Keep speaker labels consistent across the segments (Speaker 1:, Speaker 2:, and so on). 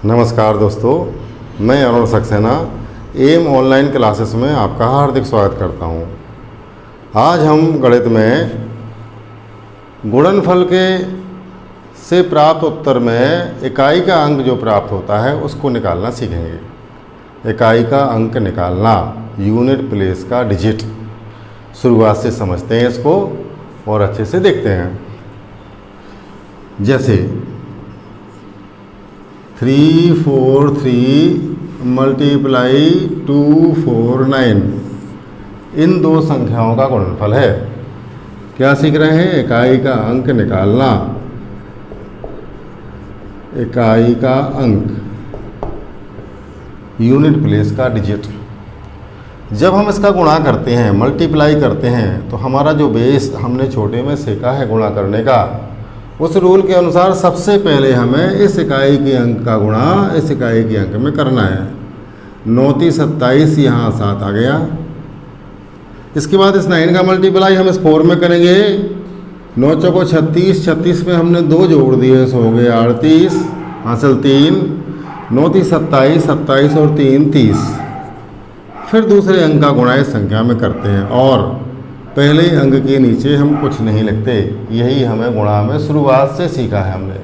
Speaker 1: नमस्कार दोस्तों, मैं Arun Saxena M online classes में आपका हार्दिक स्वागत करता हूं। आज हम गणित में गुणनफल के से प्राप्त उत्तर में इकाई का अंक जो प्राप्त होता है उसको निकालना सीखेंगे। इकाई का अंक निकालना, यूनिट प्लेस का डिजिट। शुरुआत से समझते हैं इसको और अच्छे से देखते हैं। जैसे 343 मल्टीप्लाई 249 इन दो संख्याओं का गुणनफल है। क्या सीख रहे हैं? इकाई का अंक निकालना। इकाई का अंक, यूनिट प्लेस का डिजिट। जब हम इसका गुणा करते हैं, मल्टीप्लाई करते हैं, तो हमारा जो बेस हमने छोटे में सीखा है गुणा करने का, उस रूल के अनुसार सबसे पहले हमें इस इकाई के अंक का गुणा इस इकाई के अंक में करना है। 9 × 27 यहाँ 7 आ गया। इसके बाद इस 9 का मल्टीप्लाई हम इस 4 में करेंगे। 9 चौको 36, 36 में हमने 2 जोड़ दिए, सो हो गए 38, हासिल 3। 9 × 27, 27 और 3 30। फिर दूसरे अंक का गुणा इस संख्या में करते हैं और पहले अंक के नीचे हम कुछ नहीं लिखते। यही हमें गुणा में शुरुआत से सीखा है हमने।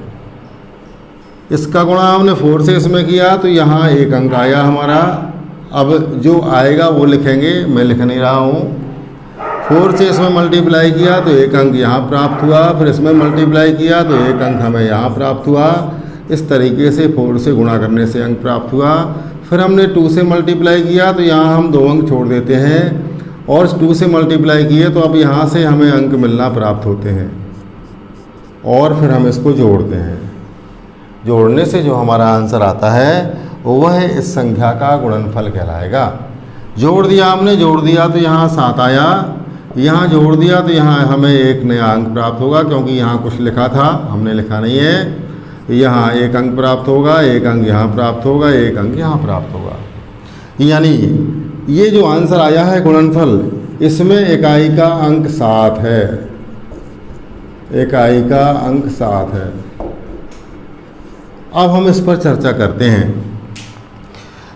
Speaker 1: इसका गुणा हमने 4 से इसमें किया तो यहाँ एक अंक आया हमारा। अब जो आएगा वो लिखेंगे, मैं लिख नहीं रहा हूँ। 4 से इसमें मल्टीप्लाई किया तो एक अंक यहाँ प्राप्त हुआ, फिर इसमें मल्टीप्लाई किया तो एक अंक हमें यहाँ प्राप्त हुआ। इस तरीके से 4 से गुणा करने से अंक प्राप्त हुआ। फिर हमने 2 से मल्टीप्लाई किया तो यहाँ हम 2 अंक छोड़ देते हैं और 2 से मल्टीप्लाई किए तो अब यहाँ से हमें अंक मिलना प्राप्त होते हैं और फिर हम इसको जोड़ते हैं। जोड़ने से जो हमारा आंसर आता है वह इस संख्या का गुणनफल कहलाएगा। जोड़ दिया हमने, जोड़ दिया तो यहाँ 7 आया। यहाँ जोड़ दिया तो यहाँ हमें एक नया अंक प्राप्त होगा, क्योंकि यहाँ कुछ लिखा था, हमने लिखा नहीं है। यहाँ एक अंक प्राप्त होगा, एक अंक यहाँ प्राप्त होगा, एक अंक यहाँ प्राप्त होगा। यानी ये जो आंसर आया है गुणनफल, इसमें इकाई का अंक 7 है। इकाई का अंक 7 है। अब हम इस पर चर्चा करते हैं।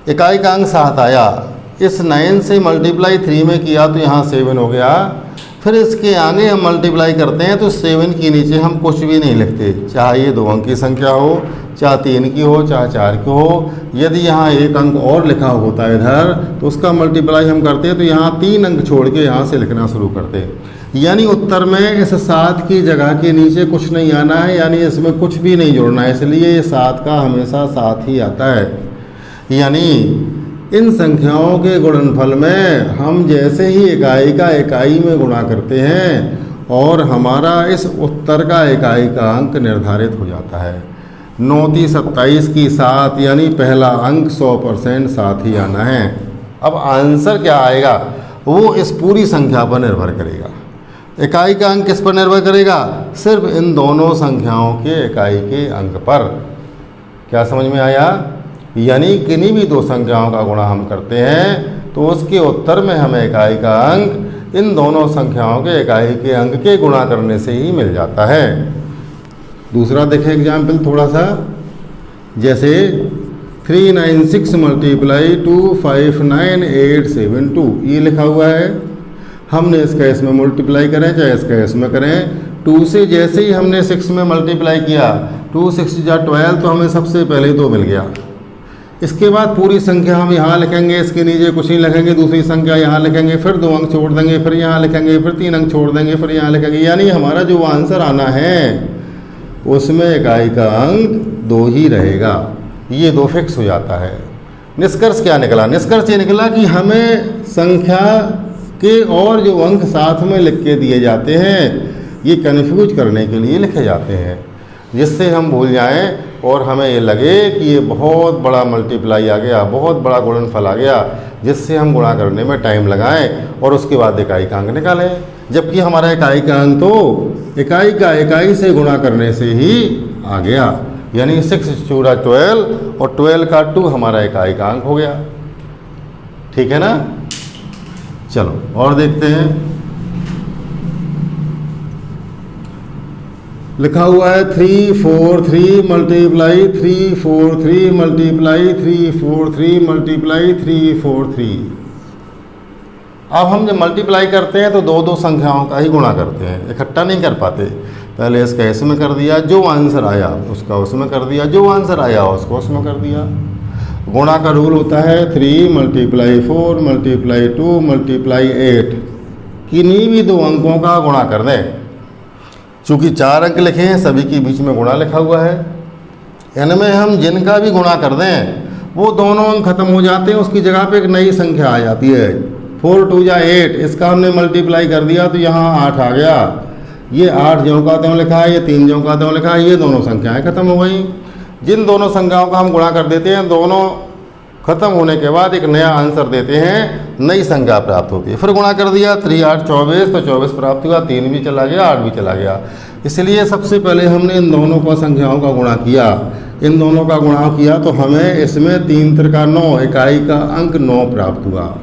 Speaker 1: इकाई का अंक 7 आया। इस 9 से मल्टीप्लाई 3 में किया तो यहाँ 7 हो गया। फिर इसके आगे हम मल्टीप्लाई करते हैं तो 7 के नीचे हम कुछ भी नहीं लिखते, चाहे ये 2 अंक की संख्या हो, चाहे 3 की हो, चाहे 4 की हो। यदि यहाँ एक अंक और लिखा होता है इधर तो उसका मल्टीप्लाई हम करते हैं तो यहाँ 3 अंक छोड़ के यहाँ से लिखना शुरू करते हैं। यानी उत्तर में इस 7 की जगह के नीचे कुछ नहीं आना है, यानी इसमें कुछ भी नहीं जोड़ना है, इसलिए ये 7 का हमेशा 7 ही आता है। यानी इन संख्याओं के गुणनफल में हम जैसे ही इकाई का इकाई में गुणा करते हैं और हमारा इस उत्तर का इकाई का अंक निर्धारित हो जाता है। 9 × 27 की 7, यानी पहला अंक 100% 7 ही आना है। अब आंसर क्या आएगा वो इस पूरी संख्या पर निर्भर करेगा। इकाई का अंक किस पर निर्भर करेगा? सिर्फ इन दोनों संख्याओं के इकाई के अंक पर। क्या समझ में आया? यानी किन्हीं भी 2 संख्याओं का गुणा हम करते हैं तो उसके उत्तर में हमें इकाई का अंक इन दोनों संख्याओं के इकाई के अंक के गुणा करने से ही मिल जाता है। दूसरा देखें एग्जाम्पल थोड़ा सा। जैसे 396 मल्टीप्लाई 259,872 ये लिखा हुआ है। हमने इसका इसमें मल्टीप्लाई करें चाहे इसका इसमें करें। 2 से जैसे ही हमने 6 में मल्टीप्लाई किया, 2 6 × 12 तो हमें सबसे पहले 2 मिल गया। इसके बाद पूरी संख्या हम यहाँ लिखेंगे, इसके नीचे कुछ नहीं लिखेंगे, दूसरी संख्या यहाँ लिखेंगे, फिर 2 अंक छोड़ देंगे, फिर यहाँ लिखेंगे, फिर 3 अंक छोड़ देंगे, फिर यहाँ लिखेंगे। यानी हमारा जो आंसर आना है उसमें इकाई का अंक 2 ही रहेगा। ये 2 फिक्स हो जाता है। निष्कर्ष क्या निकला? निष्कर्ष ये निकला कि हमें संख्या के और जो अंक साथ में लिख के दिए जाते हैं ये कन्फ्यूज करने के लिए लिखे जाते हैं, जिससे हम भूल जाएं और हमें ये लगे कि ये बहुत बड़ा मल्टीप्लाई आ गया, बहुत बड़ा गुणनफल आ गया, जिससे हम गुणा करने में टाइम लगाएं और उसके बाद इकाई का अंक निकालें। जबकि हमारा इकाई का अंक तो इकाई का इकाई से गुणा करने से ही आ गया। यानी 6 × 12 और 12 का 2 हमारा इकाई का अंक हो गया। ठीक है ना? चलो और देखते हैं। लिखा हुआ है 343 मल्टीप्लाई 343 मल्टीप्लाई 343 मल्टीप्लाई 343। अब हम जब मल्टीप्लाई करते हैं तो दो दो संख्याओं का ही गुणा करते हैं, इकट्ठा नहीं कर पाते। पहले इसका इसमें कर दिया, जो आंसर आया उसका उसमें कर दिया, जो आंसर आया उसको उसमें कर दिया। गुणा का रूल होता है 3 मल्टीप्लाई 4 मल्टीप्लाई 2 मल्टीप्लाई 8, किन्हीं भी दो अंकों का गुणा कर दें। चूँकि 4 अंक लिखे हैं, सभी के बीच में गुणा लिखा हुआ है, इनमें हम जिनका भी गुणा कर दें वो दोनों अंक खत्म हो जाते हैं, उसकी जगह पे एक नई संख्या आ जाती है। 4 2 जा 8, इसका हमने मल्टीप्लाई कर दिया तो यहाँ 8 आ गया। ये 8 ज्यों का त्यों लिखा है, ये 3 ज्यों का त्यों लिखा है, ये दोनों संख्याएं खत्म हो गई। जिन दोनों संख्याओं का हम गुणा कर देते हैं, दोनों खत्म होने के बाद एक नया आंसर देते हैं, नई संख्या प्राप्त होती है। फिर गुणा कर दिया 3 8 24, तो 24 प्राप्त हुआ, 3 भी चला गया, 8 भी चला गया। इसलिए सबसे पहले हमने इन दोनों का संख्याओं का गुणा किया। इन दोनों का गुणा किया तो हमें इसमें 3 त्रिका 9, इकाई का अंक 9 प्राप्त हुआ।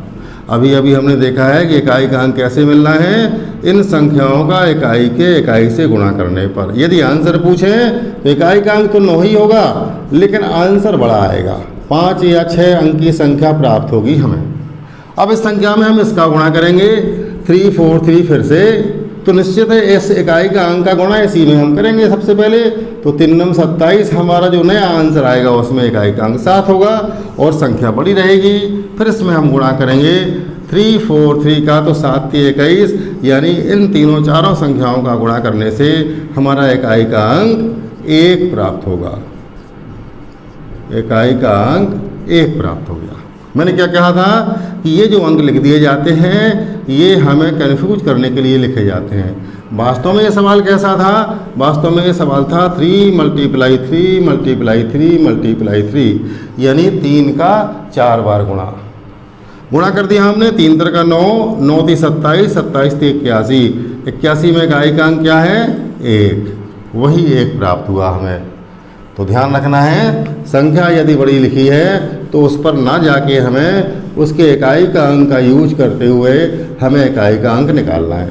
Speaker 1: अभी अभी हमने देखा है कि इकाई का अंक कैसे मिलना है, इन संख्याओं का इकाई के इकाई से गुणा करने पर। यदि आंसर पूछें तो इकाई का अंक तो 9 ही होगा, लेकिन आंसर बड़ा आएगा, 5 या 6 अंक की संख्या प्राप्त होगी हमें। अब इस संख्या में हम इसका गुणा करेंगे 3 4 3 फिर से, तो निश्चित है इस इकाई का अंक का गुणा इसी में हम करेंगे सबसे पहले। तो 3 9 27, हमारा जो नया आंसर आएगा उसमें इकाई का अंक 7 होगा और संख्या बड़ी रहेगी। फिर इसमें हम गुणा करेंगे 3 4 3 का, तो 7 3 21, यानी इन तीनों चारों संख्याओं का गुणा करने से हमारा इकाई का अंक 1 प्राप्त होगा। इकाई का अंक 1 प्राप्त हो गया। मैंने क्या कहा था कि ये जो अंक लिख दिए जाते हैं ये हमें कन्फ्यूज करने के लिए लिखे जाते हैं। वास्तव में ये सवाल कैसा था? वास्तव में ये सवाल था 3 मल्टीप्लाई 3 मल्टीप्लाई 3 मल्टीप्लाई 3, यानी 3 का 4 बार गुणा कर दिया हमने। 3 3 का 9, 9 3 27, 27 3 81, 81 में इकाई का अंक क्या है? 1, वही 1 प्राप्त हुआ हमें। तो ध्यान रखना है, संख्या यदि बड़ी लिखी है तो उस पर ना जाके हमें उसके इकाई का अंक का यूज करते हुए हमें इकाई का अंक निकालना है।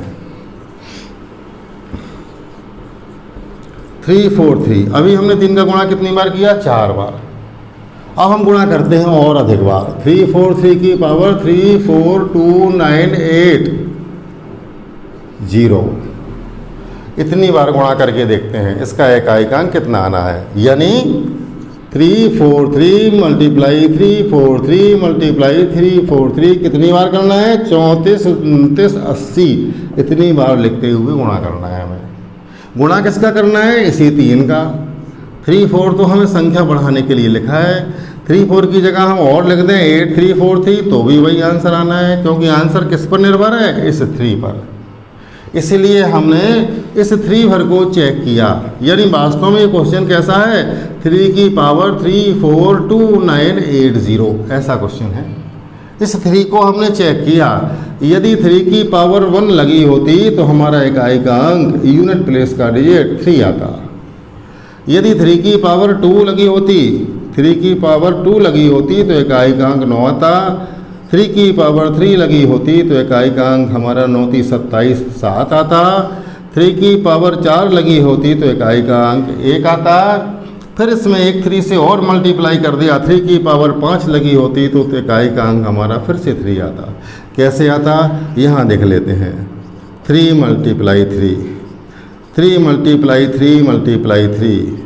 Speaker 1: 3 4 3, अभी हमने 3 का गुणा कितनी बार किया? 4 बार। अब हम गुणा करते हैं और अधिक बार। 3 4 3 की पावर 3 4 2 9 8 0, इतनी बार गुणा करके देखते हैं इसका इकाई का अंक कितना आना है। यानी 3 4 3 मल्टीप्लाई 3 4 3 मल्टीप्लाई 3 4 3, कितनी बार करना है? 34 29 80, इतनी बार लिखते हुए गुणा करना है हमें। गुणा किसका करना है? इसी 3 का। 3 4 तो हमें संख्या बढ़ाने के लिए लिखा है, 3 4 की जगह हम और लिख दें 8 3 4 3, तो भी वही आंसर आना है, क्योंकि आंसर किस पर निर्भर है? इस 3 पर। इसलिए हमने इस 3 भर को चेक किया। यानी वास्तव में ये क्वेश्चन कैसा है? 3 की पावर 3 4 2 9 8 0, ऐसा क्वेश्चन है। इस 3 को हमने चेक किया। यदि 3 की पावर 1 लगी होती तो हमारा इकाई का अंक यूनिट प्लेस का डिजिट 3 आता। यदि 3 की पावर 2 लगी होती, 3 की पावर 2 लगी होती तो इकाई का अंक 9 आता। 3 की पावर 3 लगी होती तो इकाई का अंक हमारा 9 3 27 7 आता। 3 की पावर 4 लगी होती तो इकाई का अंक 1 आता। फिर इसमें एक 3 से और मल्टीप्लाई कर दिया, 3 की पावर 5 लगी होती तो इकाई का अंक हमारा फिर से 3 आता। कैसे आता? यहाँ देख लेते हैं। 3 multiply 3, 3 multiply 3 multiply 3,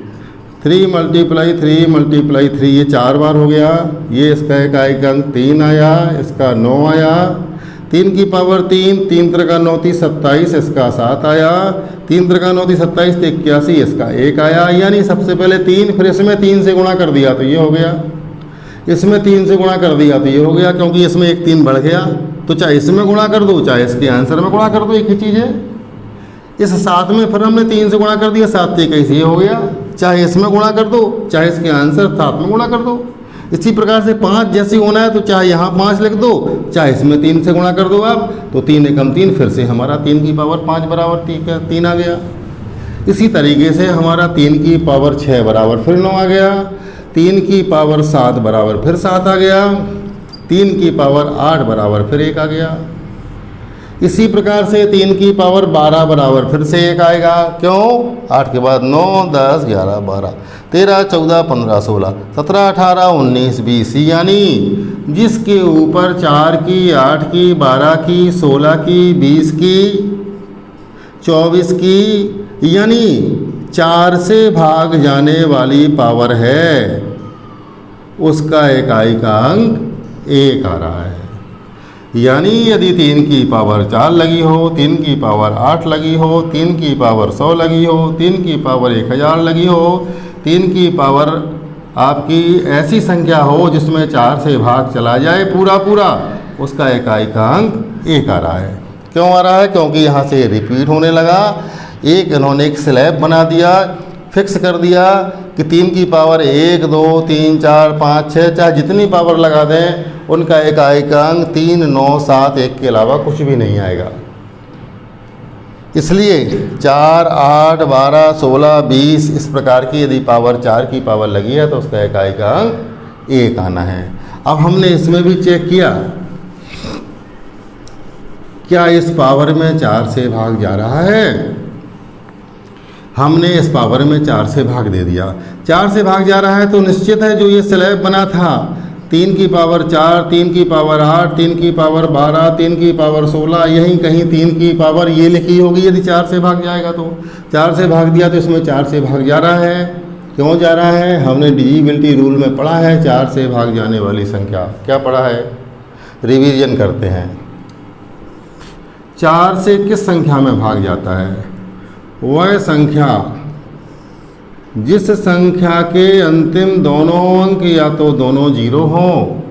Speaker 1: 3 multiply 3 multiply 3, ये 4 बार हो गया। ये इसका इकाई का अंक 3 आया, इसका 9 आया। 3 की पावर 3, 3 3 का 9 3 27, इसका 7 आया। 3 3 का 9 3 27 तो 81, इसका 1 आया। यानी सबसे पहले 3, फिर इसमें 3 से गुणा कर दिया तो ये हो गया, इसमें 3 से गुणा कर दिया तो ये हो गया, क्योंकि इसमें एक 3 बढ़ गया। तो चाहे इसमें गुणा कर दो चाहे इसके आंसर में गुणा कर दो, एक ही चीज़ है। इस 7 में फिर हमने 3 से गुणा कर दिया, 7 3 21 ये हो गया। चाहे इसमें गुणा कर दो चाहे इसके आंसर 7 में गुणा कर दो। इसी प्रकार से 5 जैसे होना है तो चाहे यहाँ 5 लिख दो चाहे इसमें 3 से गुणा कर दो आप, तो 3 एकम 3, फिर से हमारा 3 की पावर 5 बराबर 3 आ गया। इसी तरीके से हमारा 3 की पावर 6 बराबर फिर 9 आ गया। 3 की पावर 7 बराबर फिर 7 आ गया। 3 की पावर 8 बराबर फिर 1 आ गया। इसी प्रकार से 3 की पावर 12 बराबर फिर से 1 आएगा। क्यों? 8 के बाद 9, 10, 11, 12, 13, 14, 15, 16, 17, 18, 19, 20, यानी जिसके ऊपर 4 की, 8 की, 12 की, 16 की, 20 की, 24 की, यानी 4 से भाग जाने वाली पावर है, उसका इकाई का अंक 1 आ रहा है। यानी यदि 3 की पावर 4 लगी हो, 3 की पावर 8 लगी हो, 3 की पावर 100 लगी हो, 3 की पावर 1000 लगी हो, 3 की पावर आपकी ऐसी संख्या हो जिसमें 4 से भाग चला जाए पूरा पूरा, उसका इकाई का अंक 1 आ रहा है। क्यों आ रहा है? क्योंकि यहाँ से रिपीट होने लगा। इन्होंने एक स्लैब बना दिया, फिक्स कर दिया कि 3 की पावर 1, 2, 3, 4, 5, 6, चाहे जितनी पावर लगा दें उनका इकाई का अंक 3, 9, 7, 1 के अलावा कुछ भी नहीं आएगा। इसलिए 4, 8, 12, 16, 20 इस प्रकार की यदि पावर 4 की पावर लगी है तो उसका इकाई का अंक 1 आना है। अब हमने इसमें भी चेक किया, क्या इस पावर में 4 से भाग जा रहा है? हमने इस पावर में 4 से भाग दे दिया। 4 से भाग जा रहा है तो निश्चित है जो ये स्लैब बना था 3 की पावर 4, 3 की पावर 8, 3 की पावर 12, 3 की पावर 16, यहीं कहीं 3 की पावर ये लिखी होगी। यदि 4 से भाग जाएगा तो 4 से भाग दिया तो इसमें 4 से भाग जा रहा है। क्यों जा रहा है? हमने डिविजिबिलिटी रूल में पढ़ा है 4 से भाग जाने वाली संख्या। क्या पढ़ा है? रिवीजन करते हैं। 4 से किस संख्या में भाग जाता है? वह संख्या जिस संख्या के अंतिम दोनों अंक या तो दोनों 0 हों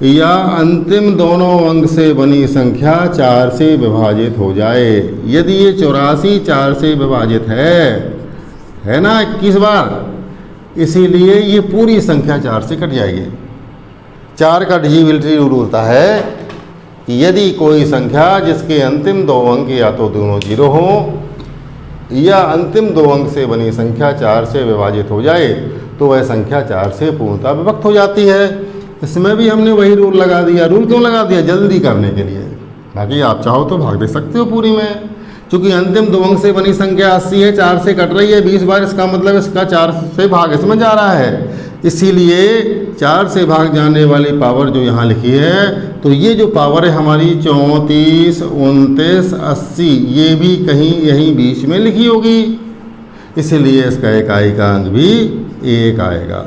Speaker 1: या अंतिम दोनों अंक से बनी संख्या 4 से विभाजित हो जाए। यदि ये 84 4 से विभाजित है ना 21 बार, इसीलिए ये पूरी संख्या 4 से कट जाएगी। 4 का डिविजिबिलिटी रूल होता है कि यदि कोई संख्या जिसके अंतिम 2 अंक या तो दोनों 0 हों या अंतिम 2 अंक से बनी संख्या 4 से विभाजित हो जाए तो वह संख्या 4 से पूर्णतः विभक्त हो जाती है। इसमें भी हमने वही रूल लगा दिया। रूल क्यों लगा दिया? जल्दी करने के लिए। बाकी आप चाहो तो भाग दे सकते हो पूरी में, क्योंकि अंतिम 2 अंक से बनी संख्या 80 है, 4 से कट रही है 20 बार, इसका मतलब इसका 4 से भाग इसमें जा रहा है। इसीलिए 4 से भाग जाने वाली पावर जो यहाँ लिखी है, तो ये जो पावर है हमारी 34, 29, 80, ये भी कहीं यहीं बीच में लिखी होगी। इसीलिए इसका इकाई का अंक भी 1 आएगा।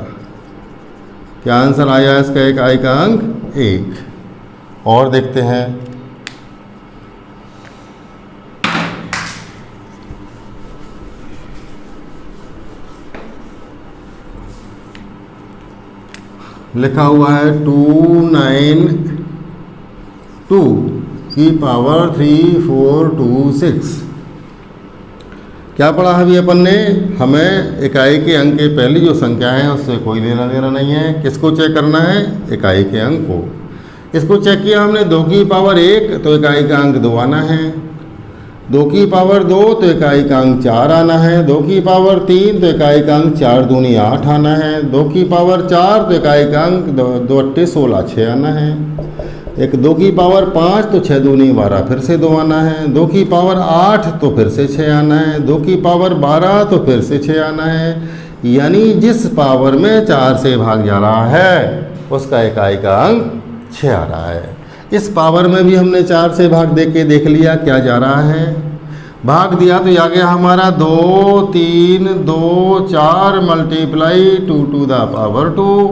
Speaker 1: क्या आंसर आया इसका इकाई का अंक? 1। और देखते हैं, लिखा हुआ है 292 की पावर 3426। क्या पढ़ा अभी अपन ने? हमें इकाई के अंक के पहली जो संख्या है उससे कोई लेना देना नहीं है। किसको चेक करना है? इकाई के अंक को। इसको चेक किया हमने 2 की पावर 1 तो इकाई का अंक 2 आना है, 2 की पावर 2 तो इकाई का अंक 4 आना है, 2 की पावर 3 तो इकाई का अंक 4 दूनी 8 आना है, 2 की पावर 4 तो इकाई का अंक 2 अट्ठे 16 6 आना है, एक 2 की पावर 5 तो 6 दूनी 12 फिर से 2 आना है, 2 की पावर 8 तो फिर से 6 आना है, 2 की पावर 12 तो फिर से 6 आना है। यानी जिस पावर में 4 से भाग जा रहा है उसका इकाई का अंक 6 आ रहा है। इस पावर में भी हमने 4 से भाग दे के देख लिया क्या जा रहा है। भाग दिया तो आ गया हमारा 2 3 2 4 मल्टीप्लाई 2 टू द पावर 2।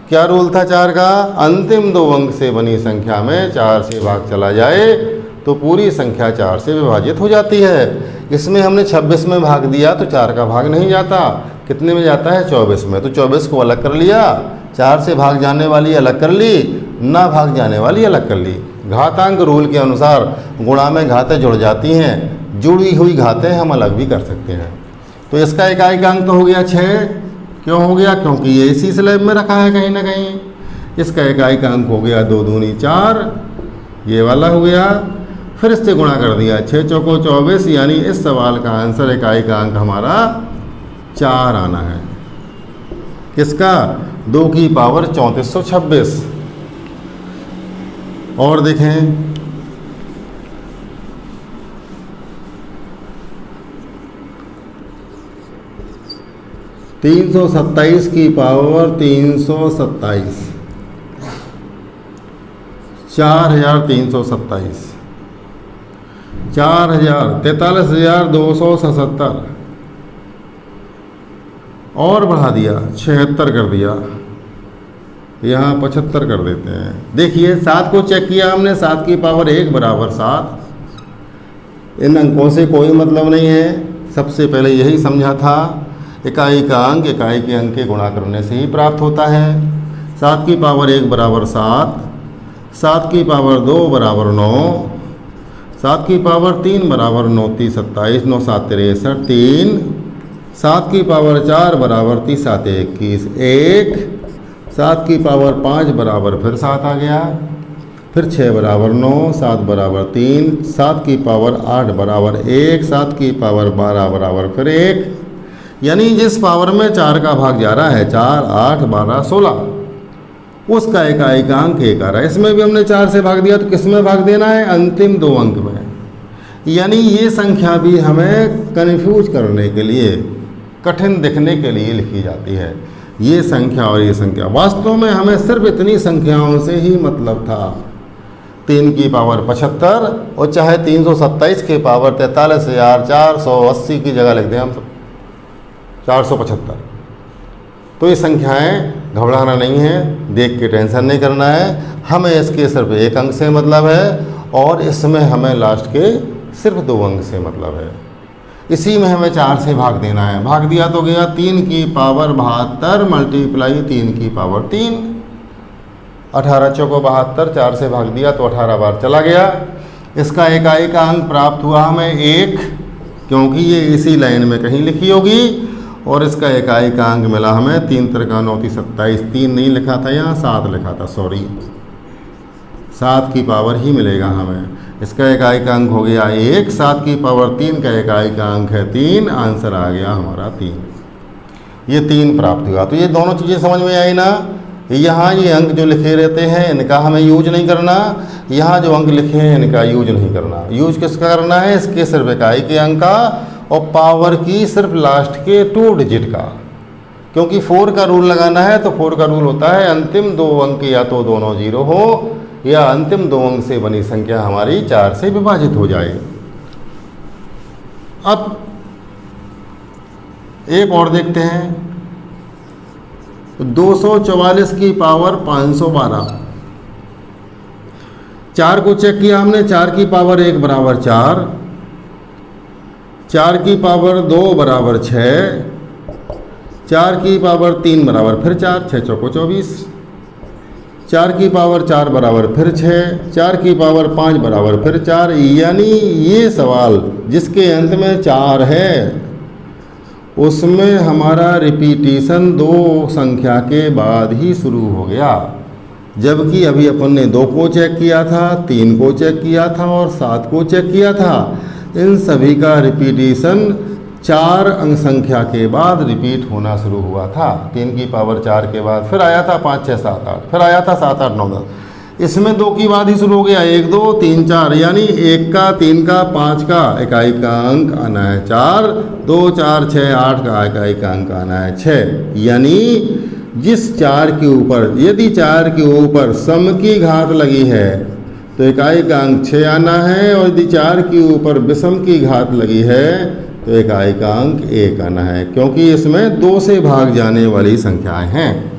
Speaker 1: क्या रूल था 4 का? अंतिम 2 अंक से बनी संख्या में 4 से भाग चला जाए तो पूरी संख्या 4 से विभाजित हो जाती है। इसमें हमने 26 में भाग दिया तो 4 का भाग नहीं जाता। कितने में जाता है? 24 में। तो 24 को अलग कर लिया, 4 से भाग जाने वाली अलग कर ली, ना भाग जाने वाली अलग कर ली। घातांक रूल के अनुसार गुणा में घातें जुड़ जाती हैं, जुड़ी हुई घातें हम अलग भी कर सकते हैं। तो इसका इकाई का अंक तो हो गया 6। क्यों हो गया? क्योंकि ये इसी स्लैब में रखा है कहीं ना कहीं। इसका इकाई का अंक हो गया 2 दूनी 4, ये वाला हो गया। फिर इससे गुणा कर दिया, 6 चौको 24, यानी इस सवाल का आंसर इकाई का अंक हमारा 4 आना है। किसका? 2 की पावर 3426। और देखें 327 की पावर 327, 4327, 43,277 और बढ़ा दिया 76 कर दिया, यहाँ 75 कर देते हैं। देखिए 7 को चेक किया हमने, 7 की पावर 1 बराबर 7। इन अंकों से कोई मतलब नहीं है, सबसे पहले यही समझा था, इकाई का अंक इकाई के अंक के गुणा करने से ही प्राप्त होता है। 7 की पावर 1 बराबर 7, 7 की पावर 2 बराबर 9, 7 की पावर 3 बराबर 9 3 27, 9 7 63, 3, 7 की पावर 4 बराबर 3 7 21, 1, 7 की पावर 5 बराबर फिर 7 आ गया, फिर 6 बराबर 9, 7 बराबर 3, 7 की पावर 8 बराबर 1, 7 की पावर 12 बराबर फिर 1, यानी जिस पावर में 4 का भाग जा रहा है, 4, 8, 12, 16, उसका इकाई का अंक 1 आ रहा है। इसमें भी हमने 4 से भाग दिया, तो किस में भाग देना है? अंतिम 2 अंक में। यानी ये संख्या भी हमें कन्फ्यूज करने के लिए, कठिन दिखने के लिए लिखी जाती है। ये संख्या और ये संख्या, वास्तव में हमें सिर्फ इतनी संख्याओं से ही मतलब था। 3 की पावर 75 और चाहे 327 की पावर 43,480 की जगह लिख दें हम, तो 475। तो ये संख्याएं घबराना नहीं है, देख के टेंशन नहीं करना है, हमें इसके सिर्फ 1 अंक से मतलब है, और इसमें हमें लास्ट के सिर्फ 2 अंक से मतलब है। इसी में हमें 4 से भाग देना है, भाग दिया तो गया 3 की पावर 72 मल्टीप्लाई 3 की पावर 3, 18 चौको 72, 4 से भाग दिया तो 18 बार चला गया। इसका इकाई का अंक प्राप्त हुआ हमें 1, क्योंकि ये इसी लाइन में कहीं लिखी होगी, और इसका इकाई का अंक मिला हमें 3 3 9 27, 3 नहीं लिखा था यहाँ, 7 लिखा था, सॉरी, 7 की पावर ही मिलेगा हमें। इसका इकाई का अंक हो गया 1, 7 की पावर 3 का इकाई का अंक है 3, आंसर आ गया हमारा 3। ये 3 प्राप्त हुआ। तो ये दोनों चीज़ें समझ में आई ना। यहाँ ये अंक जो लिखे रहते हैं इनका हमें यूज नहीं करना, यहाँ जो अंक लिखे हैं इनका यूज नहीं करना। यूज किसका करना है? इसके सिर्फ इकाई के अंक का, और पावर की सिर्फ लास्ट के 2 डिजिट का, क्योंकि 4 का रूल लगाना है। तो 4 का रूल होता है अंतिम 2 अंक या तो दोनों 0 हो, या अंतिम 2 अंक से बनी संख्या हमारी 4 से विभाजित हो जाए। अब एक और देखते हैं, 244 की पावर 512, 4 को चेक किया हमने, 4 की पावर 1 बराबर 4, 4 की पावर 2 बराबर 6, 4 की पावर 3 बराबर फिर 4, 6 चौको 24, 4 की पावर 4 बराबर फिर 6, 4 की पावर 5 बराबर फिर 4। यानी ये सवाल जिसके अंत में 4 है उसमें हमारा रिपीटिशन 2 संख्या के बाद ही शुरू हो गया, जबकि अभी अपन ने 2 को चेक किया था, 3 को चेक किया था और 7 को चेक किया था। इन सभी का रिपीटिशन 4 अंक संख्या के बाद रिपीट होना शुरू हुआ था। 3 की पावर 4 के बाद फिर आया था 5 6 7 8, फिर आया था 7 8 9 10। इसमें 2 की बाद ही शुरू हो गया 1 2 3 4, यानी 1 का 3 का 5 का इकाई का अंक आना है 4, 2 4 6 8 का इकाई का अंक आना है 6। यानी जिस 4 के ऊपर, यदि 4 के ऊपर सम की घात लगी है तो इकाई का अंक 6 आना है, और यदि 4 के ऊपर विषम की घात लगी है तो इकाई का अंक 1 आना है, क्योंकि इसमें 2 से भाग जाने वाली संख्याएं हैं।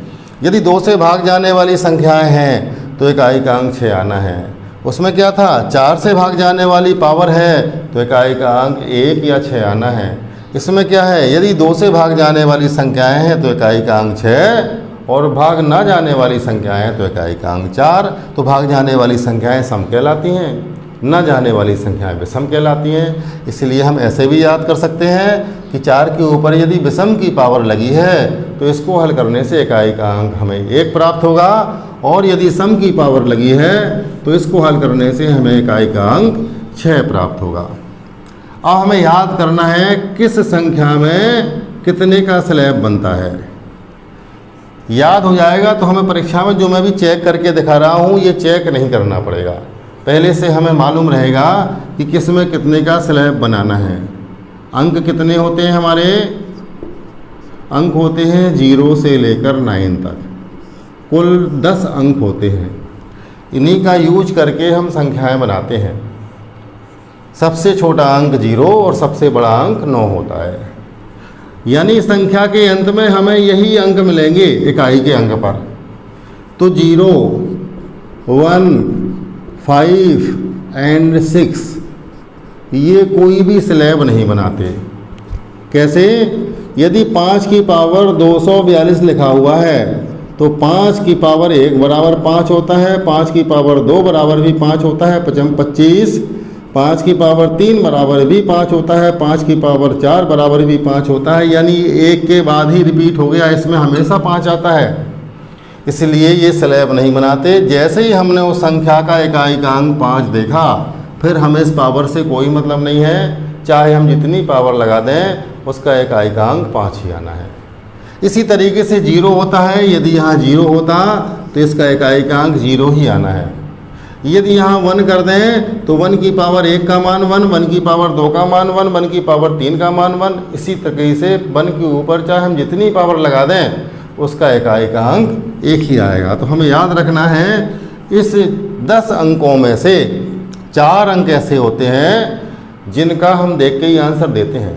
Speaker 1: यदि 2 से भाग जाने वाली संख्याएं हैं तो इकाई का अंक 6 आना है। उसमें क्या था? 4 से भाग जाने वाली पावर है तो इकाई का अंक 1 या 6 आना है। इसमें क्या है? यदि 2 से भाग जाने वाली संख्याएं हैं तो इकाई का अंक 6, और भाग ना जाने वाली संख्याएं हैं तो इकाई का अंक 4। तो भाग जाने वाली संख्याएं सम कहलाती हैं, न जाने वाली संख्याएं विषम कहलाती हैं। इसलिए हम ऐसे भी याद कर सकते हैं कि 4 के ऊपर यदि विषम की पावर लगी है तो इसको हल करने से इकाई का अंक हमें 1 प्राप्त होगा, और यदि सम की पावर लगी है तो इसको हल करने से हमें इकाई का अंक 6 प्राप्त होगा। अब हमें याद करना है किस संख्या में कितने का स्लैब बनता है। याद हो जाएगा तो हमें परीक्षा में जो मैं भी चेक करके दिखा रहा हूँ ये चेक नहीं करना पड़ेगा, पहले से हमें मालूम रहेगा कि किस में कितने का स्लैब बनाना है। अंक कितने होते हैं हमारे? अंक होते हैं 0 से लेकर 9 तक, कुल 10 अंक होते हैं। इन्हीं का यूज करके हम संख्याएं बनाते हैं। सबसे छोटा अंक 0 और सबसे बड़ा अंक 9 होता है। यानी संख्या के अंत में हमें यही अंक मिलेंगे इकाई के अंक पर। तो 0, 1, 5 एंड 6 ये कोई भी स्लैब नहीं बनाते। कैसे? यदि 5 की पावर 242 लिखा हुआ है तो 5 की पावर 1 बराबर 5 होता है, 5 की पावर 2 बराबर भी 5 होता है, 25, 5 की पावर 3 बराबर भी 5 होता है, 5 की पावर 4 बराबर भी 5 होता है। यानी एक के बाद ही रिपीट हो गया, इसमें हमेशा 5 आता है, इसलिए ये स्लैब नहीं बनाते। जैसे ही हमने उस संख्या का इकाई का अंक 5 देखा, फिर हमें इस पावर से कोई मतलब नहीं है, चाहे हम जितनी पावर लगा दें उसका इकाई का अंक 5 ही आना है। इसी तरीके से 0 होता है, यदि यहाँ 0 होता तो इसका इकाई का अंक 0 ही आना है। यदि यहाँ 1 कर दें तो 1 की पावर 1 का मान 1, 1 की पावर 2 का मान 1, 1 की पावर 3 का मान 1, इसी तरीके से 1 के ऊपर चाहे हम जितनी पावर लगा दें उसका इकाई का अंक 1 ही आएगा। तो हमें याद रखना है इस 10 अंकों में से 4 अंक ऐसे होते हैं जिनका हम देख के ही आंसर देते हैं।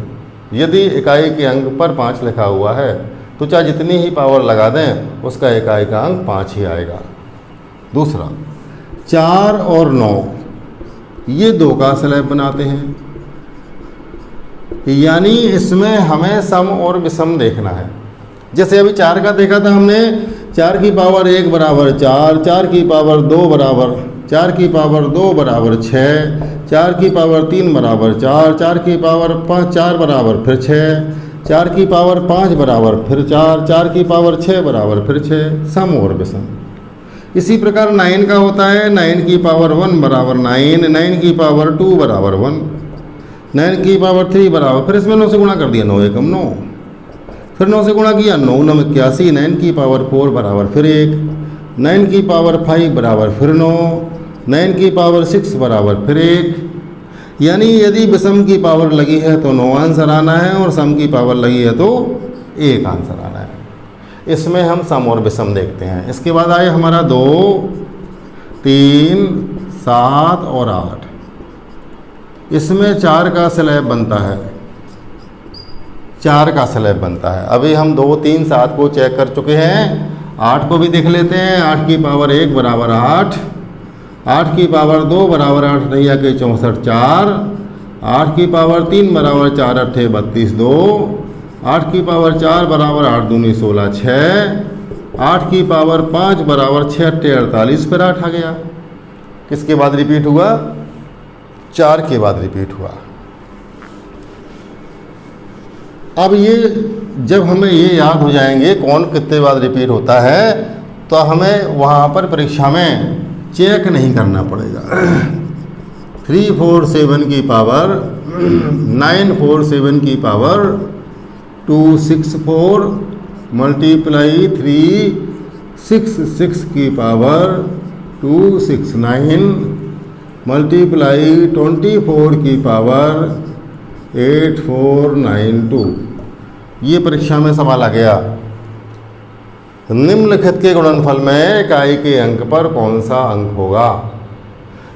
Speaker 1: यदि इकाई के अंक पर 5 लिखा हुआ है तो चाहे जितनी ही पावर लगा दें उसका इकाई का अंक 5 ही आएगा। दूसरा, 4 और 9 ये 2 का स्लैब बनाते हैं, यानी इसमें हमें सम और विषम देखना है। जैसे अभी 4 का देखा था हमने, 4 की पावर 1 बराबर 4, 4 की पावर 2 बराबर 4 की पावर 2 बराबर 6, 4 की पावर 3 बराबर 4, 4 की पावर 5 4 बराबर फिर 6, 4 की पावर 5 बराबर फिर 4, 4 की पावर 6 बराबर फिर 6, सम और विषम। इसी प्रकार 9 का होता है, 9 की पावर 1 बराबर 9, 9 की पावर 2 बराबर 1, 9 की पावर 3 बराबर, फिर इसमें 9 से गुणा कर दिया, 9 एकम 9, फिर 9 से गुणा किया, 9 9 81, 9 की पावर 4 बराबर फिर 1, 9 की पावर 5 बराबर फिर 9, 9 की पावर 6 बराबर फिर 1। यानी यदि विषम की पावर लगी है तो 9 आंसर आना है और सम की पावर लगी है तो 1 आंसर आना है। इसमें हम सम और विषम देखते हैं। इसके बाद आए हमारा 2, 3, 7 और 8। इसमें 4 का स्लैब बनता है, 4 का स्लैब बनता है। अभी हम 2, 3, 7 को चेक कर चुके हैं, 8 को भी देख लेते हैं। 8 की पावर 1 बराबर 8, 8 की पावर 2 बराबर 8 नैया के 64 4, 8 की पावर 3 बराबर 4 अट्ठे 32 2, 8 की पावर 4 बराबर 8 दूनी 16 6, 8 की पावर 5 बराबर 6 अट्ठे 48, फिर 8 आ गया। किसके बाद रिपीट हुआ? 4 के बाद रिपीट हुआ। अब ये जब हमें ये याद हो जाएंगे कौन कितने बाद रिपीट होता है, तो हमें वहाँ पर परीक्षा में चेक नहीं करना पड़ेगा। 3 4 7 की पावर 9 4 7 की पावर 2 6 4 मल्टीप्लाई 3 6 6 की पावर 2 6 9 मल्टीप्लाई 24 की पावर 8 4 9 2। ये परीक्षा में सवाल आ गया, निम्नलिखित के गुणनफल में इकाई के अंक पर कौन सा अंक होगा।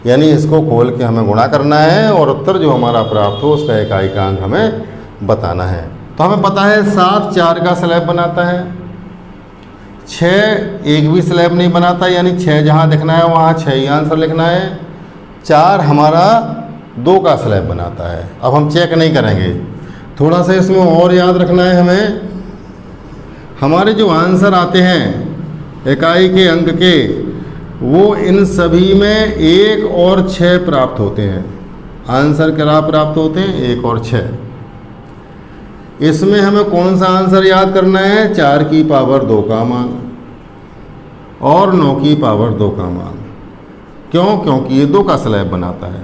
Speaker 1: यानी इसको खोल के हमें गुणा करना है और उत्तर जो हमारा प्राप्त हो उसका इकाई का अंक हमें बताना है। तो हमें पता है 7 4 का स्लैब बनाता है, 6 एक भी स्लैब नहीं बनाता, यानी 6 जहाँ लिखना है वहाँ 6 ही आंसर लिखना है। 4 हमारा 2 का स्लैब बनाता है। अब हम चेक नहीं करेंगे, थोड़ा सा इसमें और याद रखना है हमें। हमारे जो आंसर आते हैं इकाई के अंक के, वो इन सभी में 1 और 6 प्राप्त होते हैं। आंसर क्या प्राप्त होते हैं? 1 और 6। इसमें हमें कौन सा आंसर याद करना है? 4 की पावर 2 का मान और 9 की पावर 2 का मान। क्यों? क्योंकि ये 2 का स्लैब बनाता है।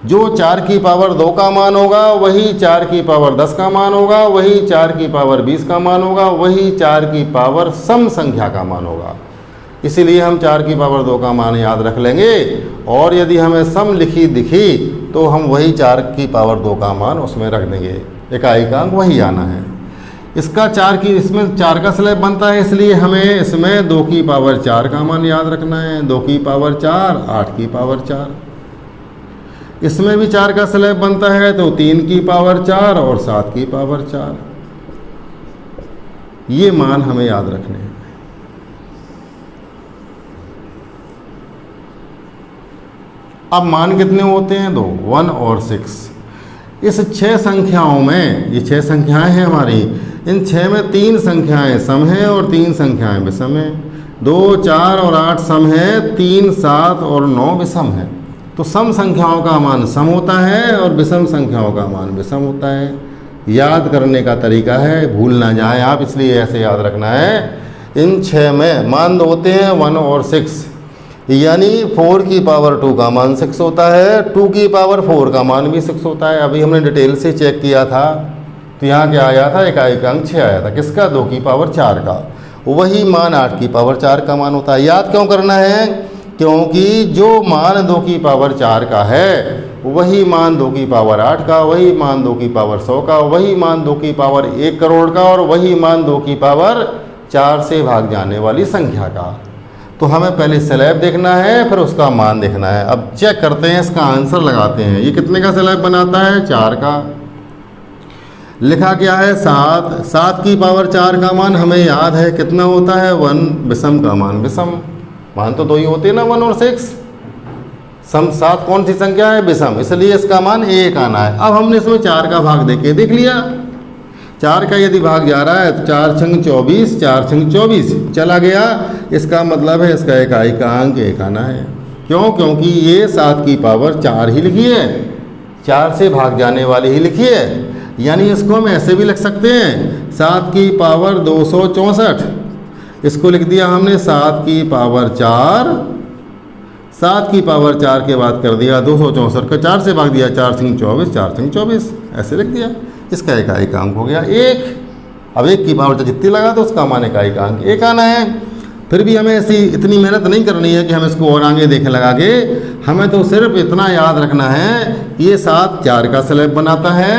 Speaker 1: जो 4 की पावर 2 का मान होगा वही 4 की पावर 10 का मान होगा, वही 4 की पावर 20 का मान होगा, वही 4 की पावर सम संख्या का मान होगा। इसीलिए हम 4 की पावर 2 का मान याद रख लेंगे, और यदि हमें सम लिखी दिखी तो हम वही 4 की पावर 2 का मान उसमें रख देंगे, इकाई का अंक वही आना है। इसका 4 की, इसमें 4 का स्लैब बनता है, इसलिए हमें इसमें 2 की पावर 4 का मान याद रखना है। 2 की पावर 4, 8 की पावर 4। इसमें भी 4 का स्लैब बनता है तो 3 की पावर 4 और 7 की पावर 4। ये मान हमें याद रखने हैं। अब मान कितने होते हैं? 2, 1 और 6। इस 6 संख्याओं में, ये 6 संख्याएं हैं हमारी, इन 6 में 3 संख्याएं सम हैं और 3 संख्याएं विषम हैं। 2, 4 और 8 सम है, 3, 7 और 9 विषम है। तो सम संख्याओं का मान सम होता है और विषम संख्याओं का मान विषम होता है। याद करने का तरीका है, भूल ना जाए आप, इसलिए ऐसे याद रखना है। इन 6 में मान होते हैं 1 और 6, यानी 4 की पावर 2 का मान 6 होता है, 2 की पावर 4 का मान भी 6 होता है। अभी हमने डिटेल से चेक किया था तो यहाँ क्या आया था? इकाई का अंक 6 आया था। किसका? 2 की पावर 4 का। वही मान 8 की पावर 4 का मान होता है। याद क्यों करना है? क्योंकि जो मान 2 की पावर 4 का है वही मान 2 की पावर 8 का, वही मान 2 की पावर 100 का, वही मान 2 की पावर 1 करोड़ का और वही मान 2 की पावर 4 से भाग जाने वाली संख्या का। तो हमें पहले स्लैब देखना है, फिर उसका मान देखना है। अब चेक करते हैं, इसका आंसर लगाते हैं। ये कितने का स्लैब बनाता है? 4 का। लिखा क्या है? 7। 7 की पावर 4 का मान हमें याद है कितना होता है? 1। विषम का मान विषम, मान तो 2 ही होते हैं ना, 1 और 6। सम 7 कौन सी संख्या है? विषम, इसलिए इसका मान 1 आना है। अब हमने इसमें 4 का भाग देख लिया। 4 का यदि भाग जा रहा है तो 4 छंग 24, 4 छंग 24 चला गया। इसका मतलब है इसका इकाई का अंक 1 आना है। क्यों? क्योंकि ये 7 की पावर 4 ही लिखी है, 4 से भाग जाने वाली ही लिखी है। यानी इसको हम ऐसे भी लिख सकते हैं, 7 की पावर 264। इसको लिख दिया हमने 7 की पावर 4, 7 की पावर 4 के बाद कर दिया 264 का 4 से भाग दिया, 4 छंग 24, 4 छंग 24 ऐसे लिख दिया। इसका इकाई का अंक हो गया 1। अब 1 की पावर जितनी लगा तो उसका मान इकाई का अंक 1 आना है। फिर भी हमें ऐसी इतनी मेहनत नहीं करनी है कि हम इसको और आगे देखें लगा के। हमें तो सिर्फ इतना याद रखना है, ये 7 4 का स्लैब बनाता है,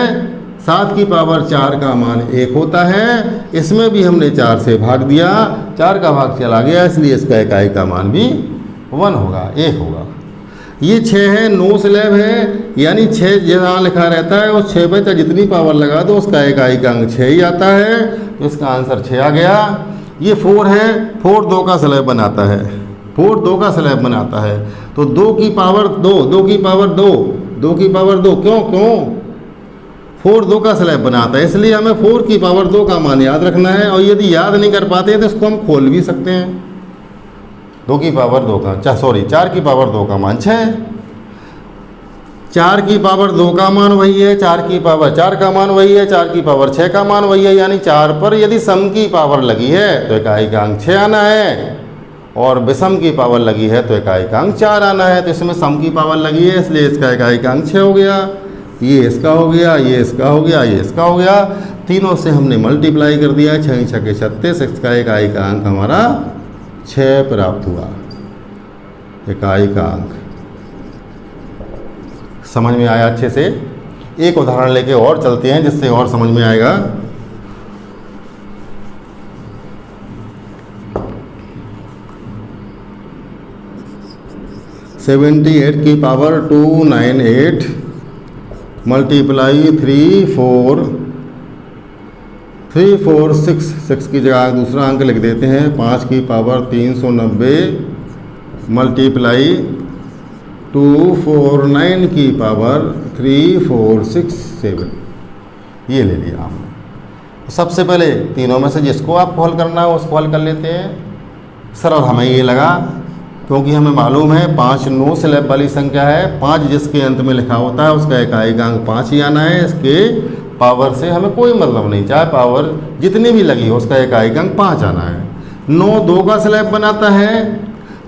Speaker 1: 7 की पावर 4 का मान 1 होता है। इसमें भी हमने 4 से भाग दिया, 4 का भाग चला गया, इसलिए इसका इकाई का मान भी 1 होगा, 1 होगा। ये 6 है, 9 स्लैब है, यानी 6 जहाँ लिखा रहता है उस 6 पे जितनी पावर लगा दो उसका इकाई का अंक 6 ही आता है। तो इसका आंसर 6 आ गया। ये 4 है, 4 2 का स्लैब बनाता है, 4 2 का स्लैब बनाता है। तो 2 की पावर 2, 2 की पावर 2, 2 की पावर 2, क्यों 4 2 का स्लैब बनाता है, इसलिए हमें 4 की पावर 2 का मान याद रखना है। और यदि याद नहीं कर पाते हैं तो इसको हम खोल भी सकते हैं। 2 की पावर 2 का 4 की पावर 2 का मान 6, 4 की पावर 2 का मान वही है, 4 की पावर 4 का मान वही है, 4 की पावर 6 का मान वही है। यानी 4 पर यदि सम की पावर लगी है तो इकाई का अंक 6 आना है, और विषम की पावर लगी है तो इकाई का अंक 4 आना है। तो इसमें सम की पावर लगी है इसलिए इसका इकाई का अंक 6 हो गया। ये इसका हो गया, ये इसका हो गया, ये इसका हो गया। तीनों से हमने मल्टीप्लाई कर दिया, 6 6 36, इसका इकाई का अंक हमारा 6 प्राप्त हुआ, इकाई का अंक। समझ में आया अच्छे से? एक उदाहरण लेके और चलते हैं जिससे और समझ में आएगा। (78) की पावर 298 मल्टीप्लाई 3 4 6 6 की जगह दूसरा अंक लिख देते हैं, 5 की पावर 390 मल्टीप्लाई 249 की पावर 3467। ये ले लिया हमने। सबसे पहले तीनों में से जिसको आपको हल करना है उसको हल कर लेते हैं। सरल हमें ये लगा क्योंकि हमें मालूम है 5 9 स्लैब वाली संख्या है, 5 जिसके अंत में लिखा होता है उसका इकाई का अंक 5 ही आना है। इसके पावर से हमें कोई मतलब नहीं, चाहे पावर जितनी भी लगी हो उसका इकाई का अंक 5 आना है। 9 2 का स्लैब बनाता है,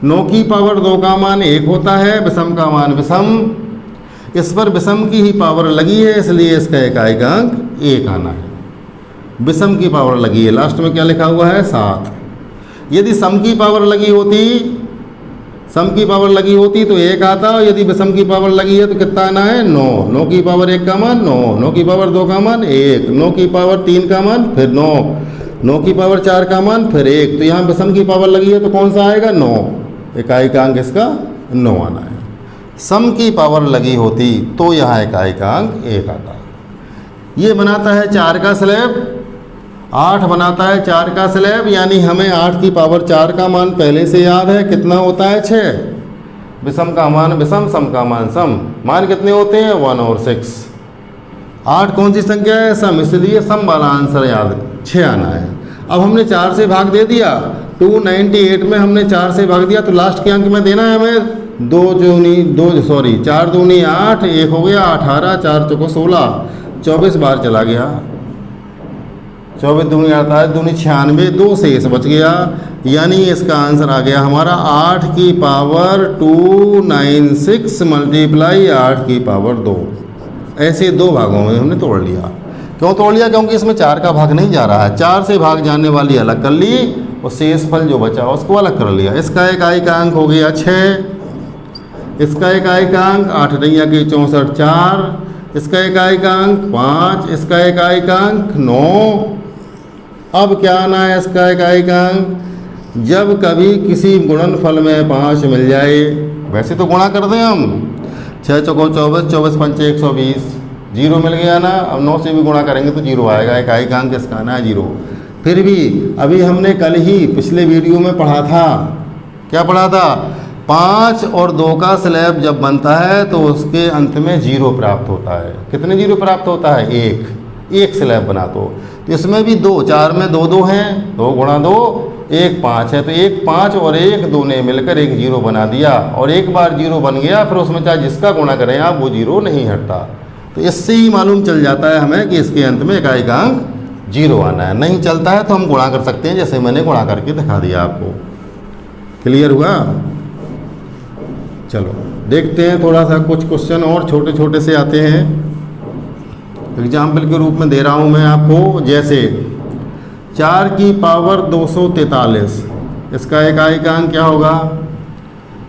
Speaker 1: 9 की पावर 2 का मान 1 होता है, विषम का मान विषम, इस पर विषम की ही पावर लगी है इसलिए इसका इकाई का अंक 1 आना है। विषम की पावर लगी है, लास्ट में क्या लिखा हुआ है 7। यदि सम की पावर लगी होती, सम की पावर लगी होती तो 1 आता, और यदि विषम की पावर लगी है तो कितना आना है 9। 9 की पावर 1 का मान 9, 9 की पावर 2 का मान 1, 9 की पावर 3 का मान फिर 9, 9 की पावर 4 का मान फिर 1। तो यहाँ विषम की पावर लगी है तो कौन सा आएगा 9, इकाई का अंक इसका 9 आना है। सम की पावर लगी होती तो यहाँ इकाई का अंक 1 आता। ये बनाता है 4 का स्लैब, 8 बनाता है 4 का स्लैब, यानी हमें 8 की पावर 4 का मान पहले से याद है, कितना होता है 6। विषम का मान विषम, सम का मान सम। मान कितने होते हैं 1 और 6। 8 कौन सी संख्या है सम, इसलिए सम वाला आंसर याद 6 आना है। अब हमने 4 से भाग दे दिया, 298 में हमने 4 से भाग दिया तो लास्ट के अंक में देना है हमें 4 दूनी 8, 1 हो गया 18, 4 चौको 16, 24 बार चला गया। 24 दूनी 48, दूनी 96, 2 शेष बच गया, यानी इसका आंसर आ गया हमारा 8 की पावर 296 मल्टीप्लाई 8 की पावर 2। ऐसे 2 भागों में हमने तोड़ लिया। क्यों तोड़ लिया, क्योंकि इसमें 4 का भाग नहीं जा रहा है। 4 से भाग जाने वाली अलग कर ली और शेष फल जो बचा उसको अलग कर लिया। इसका इकाई का अंक हो गया 6, इसका इकाई का अंक 8 नैया के 64 4, इसका इकाई का अंक 5, इसका इकाई का अंक 9। अब क्या आना है इसका इकाई का अंक, जब कभी किसी गुणनफल में 5 मिल जाए, वैसे तो गुणा कर दें हम, 6 चौको 24, 24 पंचे 120, 0 मिल गया ना। अब 9 से भी गुणा करेंगे तो 0 आएगा, इकाई का अंक इसका आना है 0। फिर भी अभी हमने कल ही पिछले वीडियो में पढ़ा था, क्या पढ़ा था, 5 और 2 का स्लैब जब बनता है तो उसके अंत में 0 प्राप्त होता है। कितने 0 प्राप्त होता है, 1 स्लैब बना तो इसमें भी 2, 4 में 2 2 हैं, 2 गुणा 2 1 5 है, तो 1 5 और 1 2 ने मिलकर एक 0 बना दिया। और एक बार 0 बन गया फिर उसमें चाहे जिसका गुणा करें आप वो 0 नहीं हटता। तो इससे ही मालूम चल जाता है हमें कि इसके अंत में इकाई का अंक 0 आना है। नहीं चलता है तो हम गुणा कर सकते हैं, जैसे मैंने गुणा करके दिखा दिया आपको। क्लियर हुआ? चलो देखते हैं थोड़ा सा कुछ क्वेश्चन और छोटे छोटे से आते हैं, एग्जाम्पल के रूप में दे रहा हूँ मैं आपको। जैसे 4 की पावर 243, इसका इकाई का अंक क्या होगा,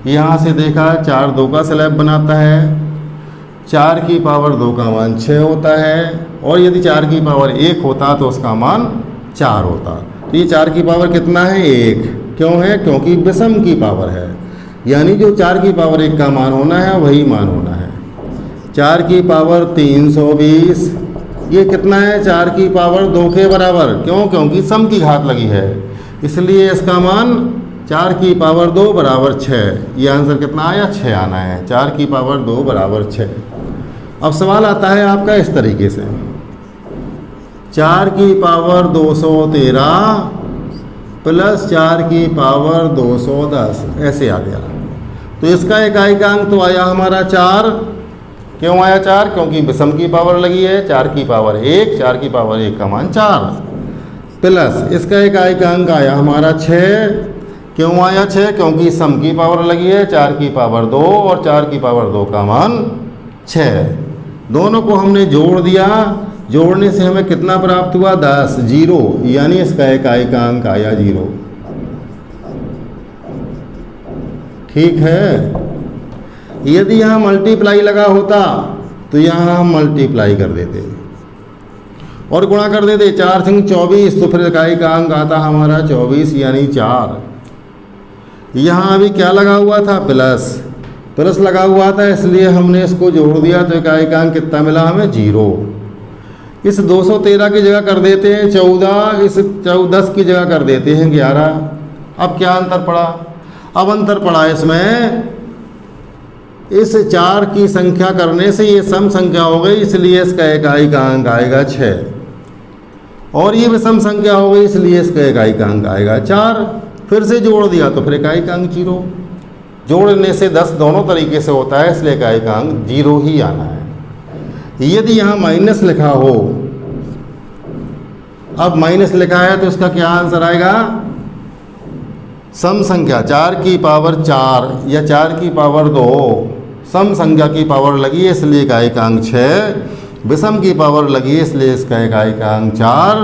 Speaker 1: यहाँ से देखा 4 2 का स्लैब बनाता है, 4 की पावर 2 का मान 6 होता है, और यदि 4 की पावर 1 होता तो उसका मान 4 होता। तो ये 4 की पावर कितना है 1, क्यों है, क्योंकि विषम की पावर है, यानी जो 4 की पावर 1 का मान होना है वही मान होना है। 4 की पावर 320, ये कितना है 4 की पावर 2 के बराबर, क्यों, क्योंकि सम की घात लगी है, इसलिए इसका मान 4 की पावर 2 बराबर 6। ये आंसर कितना आया 6 आना है, 4 की पावर 2 बराबर 6। अब सवाल आता है आपका इस तरीके से, 4 की पावर 213 प्लस 4 की पावर 210, ऐसे आ गया। तो इसका इकाई का अंक तो आया हमारा 4। क्यों आया 4, क्योंकि विषम की पावर लगी है, 4 की पावर 1, 4 की पावर 1 का मान 4, प्लस इसका इकाई का अंक आया हमारा 6। क्यों आया 6, क्योंकि सम की पावर लगी है, 4 की पावर 2 और 4 की पावर 2 का मान 6। दोनों को हमने जोड़ दिया, जोड़ने से हमें कितना प्राप्त हुआ 10, 0, यानी इसका इकाई का अंक आया 0। ठीक है। यदि यहाँ मल्टीप्लाई लगा होता तो यहाँ हम मल्टीप्लाई कर देते और गुणा कर देते, 4 संग 24, तो फिर इकाई का अंक आता हमारा 24 यानी 4। यहाँ अभी क्या लगा हुआ था, प्लस लगा हुआ था, इसलिए हमने इसको जोड़ दिया तो इकाई का अंक कितना मिला हमें 0। इस 213 की जगह कर देते हैं 14, इस 10 की जगह कर देते हैं 11। अब क्या अंतर पड़ा, अब अंतर पड़ा इसमें, इस 4 की संख्या करने से ये सम संख्या हो गई, इसलिए इसका इकाई का अंक आएगा 6, और ये विषम संख्या हो गई, इसलिए इसका इकाई का अंक आएगा 4। फिर से जोड़ दिया तो फिर इकाई का अंक 0। जोड़ने से 10 दोनों तरीके से होता है, इसलिए इकाई का अंक 0 ही आना है। यदि यहाँ माइनस लिखा हो, अब माइनस लिखा है तो इसका क्या आंसर आएगा, सम संख्या 4 की पावर 4 या 4 की पावर 2, सम संख्या की पावर लगी है इसलिए इकाई का अंक 6, विषम की पावर लगी है इसलिए इसका इकाई का अंक 4,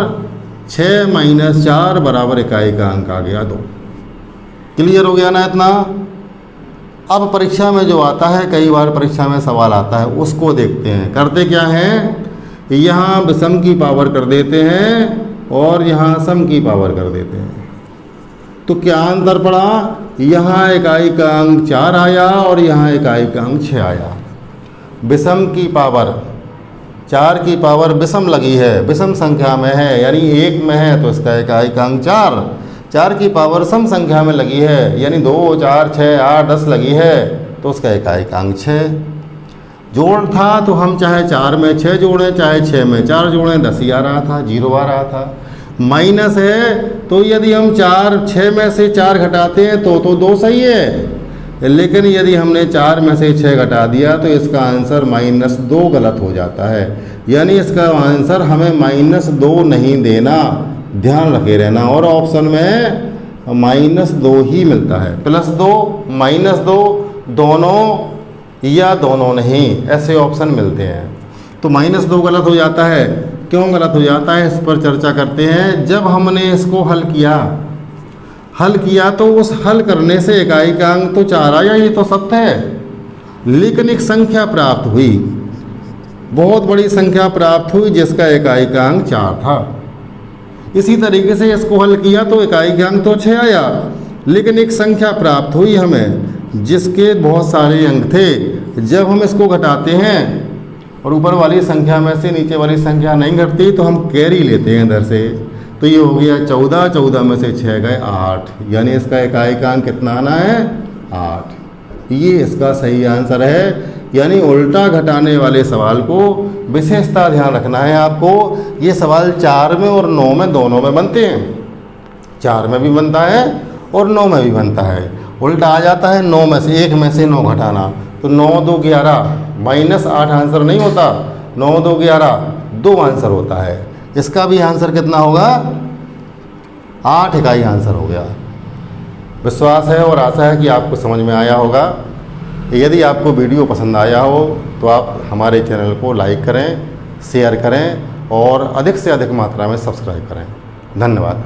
Speaker 1: 6 माइनस 4 बराबर इकाई का अंक आ गया 2। क्लियर हो गया ना इतना? अब परीक्षा में जो आता है, कई बार परीक्षा में सवाल आता है, उसको देखते हैं। करते क्या हैं, यहाँ विषम की पावर कर देते हैं और यहाँ सम की पावर कर देते हैं। तो क्या अंतर पड़ा, यहाँ इकाई का अंक 4 आया और यहाँ इकाई का अंक 6 आया। विषम की पावर 4 की पावर विषम लगी है, विषम संख्या में है, यानी 1 में है, तो इसका इकाई का अंक 4। 4 की पावर सम संख्या में लगी है, यानी 2, 4, 6, 8, 10 लगी है, तो उसका इकाई का अंक 6। जोड़ था तो हम चाहे 4 में 6 जोड़ें, चाहे 6 में 4 जोड़ें, 10 ही आ रहा था, 0 आ रहा था। माइनस है तो यदि हम 6 में से 4 घटाते हैं तो 2 सही है, लेकिन यदि हमने 4 में से 6 घटा दिया तो इसका आंसर -2 गलत हो जाता है। यानी इसका आंसर हमें -2 नहीं देना, ध्यान रखे रहना। और ऑप्शन में -2 ही मिलता है, +2, -2, दोनों या दोनों नहीं, ऐसे ऑप्शन मिलते हैं। तो -2 गलत हो जाता है। क्यों गलत हो जाता है, इस पर चर्चा करते हैं। जब हमने इसको हल किया तो उस हल करने से इकाई का अंक तो 4 आया, ये तो सत्य है, लेकिन एक संख्या प्राप्त हुई, बहुत बड़ी संख्या प्राप्त हुई जिसका इकाई का अंक 4 था। इसी तरीके से इसको हल किया तो इकाई का अंक तो 6 आया, लेकिन एक संख्या प्राप्त हुई हमें जिसके बहुत सारे अंक थे। जब हम इसको घटाते हैं और ऊपर वाली संख्या में से नीचे वाली संख्या नहीं घटती तो हम कैरी लेते हैं इधर से, तो ये हो गया 14, 14 में से 6 गए 8, यानी इसका इकाई का अंक कितना आना है, 8। ये इसका सही आंसर है। यानी उल्टा घटाने वाले सवाल को विशेषता ध्यान रखना है आपको। ये सवाल 4 में और 9 में दोनों में बनते हैं, 4 में भी बनता है और 9 में भी बनता है। उल्टा आ जाता है 9 में से 1 में से 9 घटाना, तो 9, 2, 11 -8 आंसर नहीं होता, 9, 2, 11 2 आंसर होता है। इसका भी आंसर कितना होगा, 8 इकाई आंसर हो गया। विश्वास है और आशा है कि आपको समझ में आया होगा। यदि आपको वीडियो पसंद आया हो तो आप हमारे चैनल को लाइक करें, शेयर करें और अधिक से अधिक मात्रा में सब्सक्राइब करें। धन्यवाद।